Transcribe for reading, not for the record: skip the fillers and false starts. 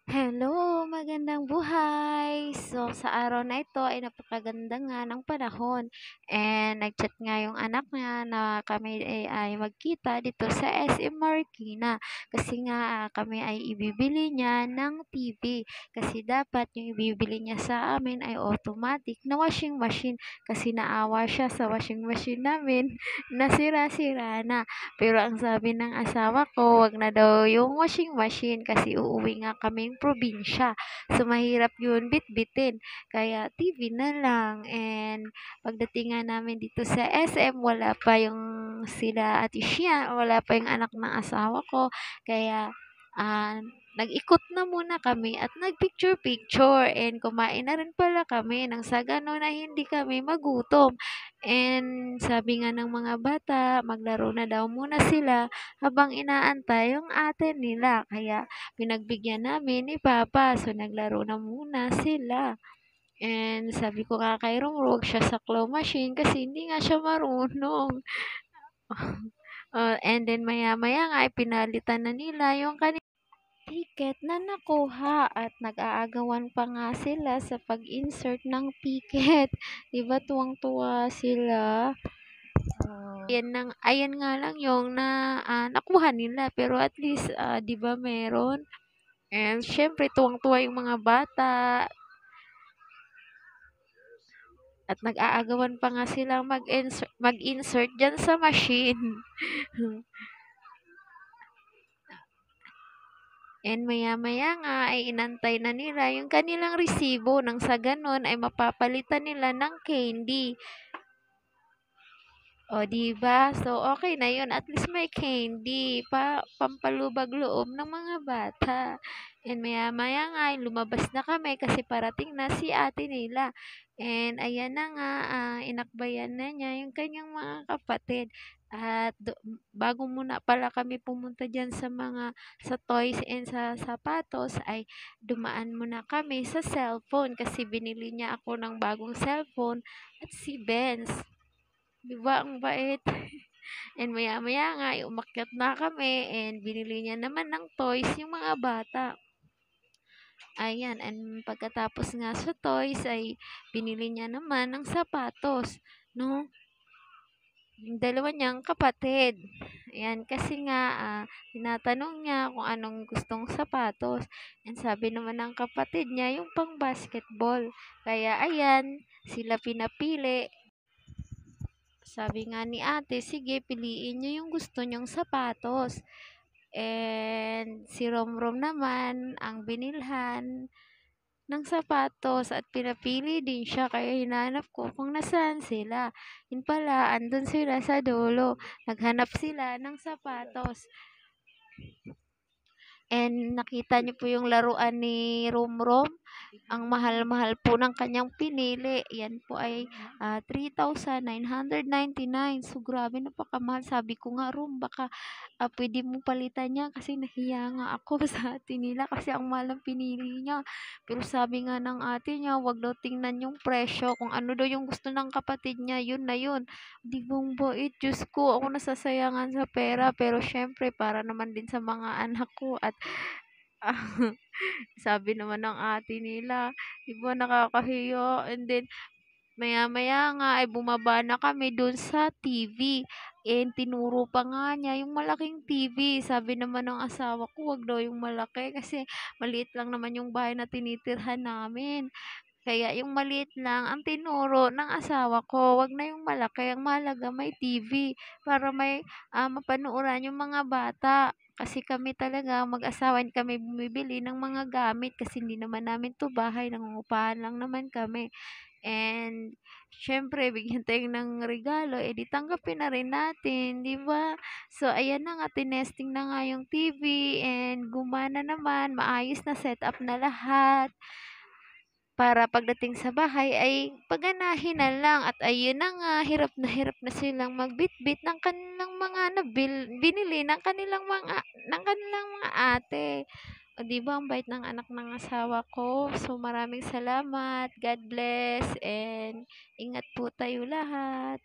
Hello, magandang buhay. So, sa araw na ito ay napakaganda nga ng panahon. And nag-chat nga yung anak niya na kami ay magkita dito sa SM Marikina. Kasi nga kami ay ibibili niya ng TV. Kasi dapat yung ibibili niya sa amin ay automatic na washing machine. Kasi naawa siya sa washing machine namin na sira-sira na. Pero ang sabi ng asawa ko, wag na daw yung washing machine kasi uuwi nga kaming probinsya. So, mahirap yun bitbitin. Kaya TV na lang. And pagdating nga namin dito sa SM, wala pa yung sila Ate Shia, wala pa yung anak ng asawa ko. Kaya, ah, nag-ikot na muna kami at nag-picture-picture and kumain na rin pala kami nang sa gano'n ay hindi kami magutom. And sabi nga ng mga bata, maglaro na daw muna sila habang inaantay yung ate nila. Kaya pinagbigyan namin ni Papa. So naglaro na muna sila. And sabi ko nga kay Rong, huwag siya sa claw machine kasi hindi nga siya marunong. And then maya-maya nga ay pinalitan na nila yung ticket na nakuha at nag-aagawan pa nga sila sa pag-insert ng ticket. 'Di ba tuwang-tuwa sila? Ayan nga lang yung nakuha nila pero at least, 'di ba meron? And siyempre tuwang-tuwa yung mga bata at nag-aagawan pa nga silang mag-insert diyan sa machine. And maya-maya nga ay inantay na nila yung kanilang resibo nang sa gano'n ay mapapalitan nila ng candy. O, 'di ba? So, okay na 'yun, at least may candy pampalubag loob ng mga bata. And maya-maya nga ay lumabas na kami kasi parating na si ate nila. And ayan na nga, inakbayan na niya yung kanyang mga kapatid. At bago muna pala kami pumunta diyan sa toys and sa sapatos ay dumaan muna kami sa cellphone kasi binili niya ako ng bagong cellphone at si Benz. 'Di ba ang bait? And maya-maya nga ay umakyat na kami and binili niya naman ng toys yung mga bata. Ayan, and pagkatapos nga sa toys ay binili niya naman ng sapatos, 'no? Yung dalawa niyang kapatid. Ayan, kasi nga tinatanong niya kung anong gustong sapatos. And sabi naman ng kapatid niya yung pang-basketball. Kaya ayan, sila pinapili. Sabi nga ni ate, sige, piliin niyo yung gusto niyong sapatos. And si Romrom naman ang binilhan ng sapatos at pinapili din siya. Kaya hinanap ko kung nasaan sila. Yun pala, andun sila sa dulo. Naghanap sila ng sapatos. And nakita niyo po yung laruan ni Romrom. Ang mahal-mahal po ng kanyang pinili. Yan po ay 3,999. So, grabe, napakamahal. Sabi ko nga, Rom, baka pwede mo palitan niya kasi nahiya nga ako sa ate nila kasi ang mahal ng pinili niya. Pero sabi nga ng ate niya, wag daw tingnan yung presyo. Kung ano daw yung gusto ng kapatid niya, yun na yun. Di bang bait, Diyos ko, ako nasasayangan sa pera. Pero syempre, para naman din sa mga anak ko at sabi naman ng ate nila, 'di ba nakakahiya. And then maya-maya nga ay bumaba na kami dun sa TV. And tinuro pa nga niya yung malaking TV. Sabi naman ng asawa ko, wag daw yung malaki kasi maliit lang naman yung bahay na tinitirhan namin. Kaya yung maliit lang ang tinuro ng asawa ko, wag na yung malaki, ang mahalaga may TV para may mapanuuran yung mga bata. Kasi kami talaga mag-asawa hindi kami bumibili ng mga gamit kasi hindi naman namin 'to bahay, nangungupahan lang naman kami. And siyempre bigyan tayo ng regalo, eh, di tanggapin na rin natin, 'di ba? So ayan na nga, tinesting na nga yung TV and gumana naman, maayos na, setup na lahat. Para pagdating sa bahay ay paganahin na lang at ayun na nga, hirap na silang magbitbit ng kanilang mga binili ng kanilang mga ate. O 'di ba ang bait ng anak ng asawa ko. So maraming salamat. God bless and ingat po tayo lahat.